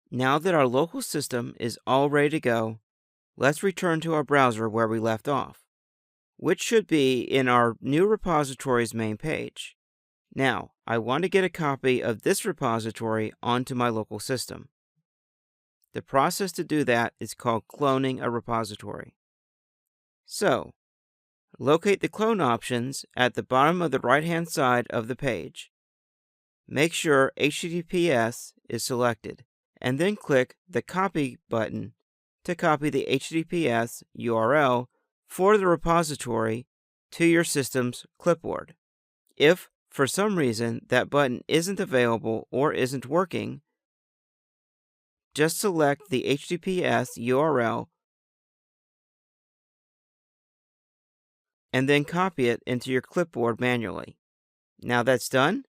Now that our local system is all ready to go, let's return to our browser where we left off, which should be in our new repositories main page. Now, I want to get a copy of this repository onto my local system. The process to do that is called cloning a repository. So, locate the clone options at the bottom of the right-hand side of the page. Make sure HTTPS is selected, and then click the Copy button to copy the HTTPS URL for the repository to your system's clipboard. If, for some reason, that button isn't available or isn't working, just select the HTTPS URL and then copy it into your clipboard manually. Now that's done,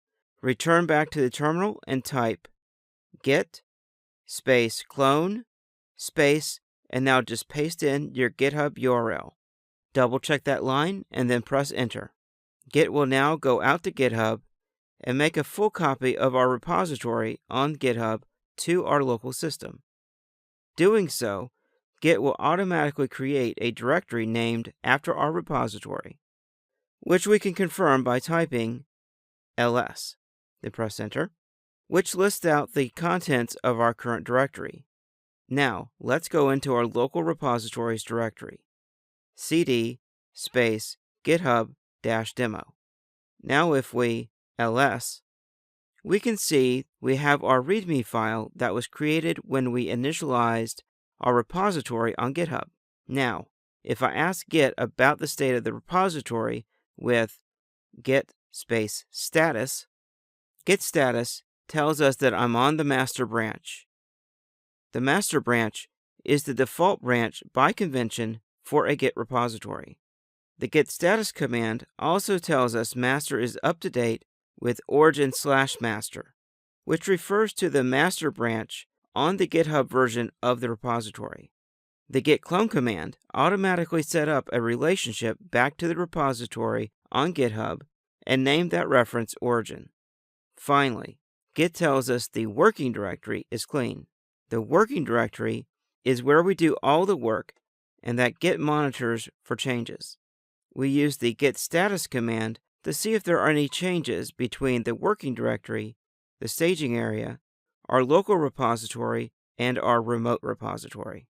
return back to the terminal and type git space clone space, and now just paste in your GitHub URL. Double check that line and then press enter. Git will now go out to GitHub and make a full copy of our repository on GitHub to our local system. Doing so, Git will automatically create a directory named after our repository, which we can confirm by typing ls. Then press enter, which lists out the contents of our current directory. Now, let's go into our local repositories directory, cd space github-demo. Now if we ls, we can see we have our README file that was created when we initialized our repository on GitHub. Now, if I ask Git about the state of the repository with git space status, Git status tells us that I'm on the master branch. The master branch is the default branch by convention for a Git repository. The git status command also tells us master is up to date with origin/master, which refers to the master branch on the GitHub version of the repository. The git clone command automatically set up a relationship back to the repository on GitHub and named that reference origin. Finally, Git tells us the working directory is clean. The working directory is where we do all the work and that Git monitors for changes. We use the git status command to see if there are any changes between the working directory, the staging area, our local repository, and our remote repository.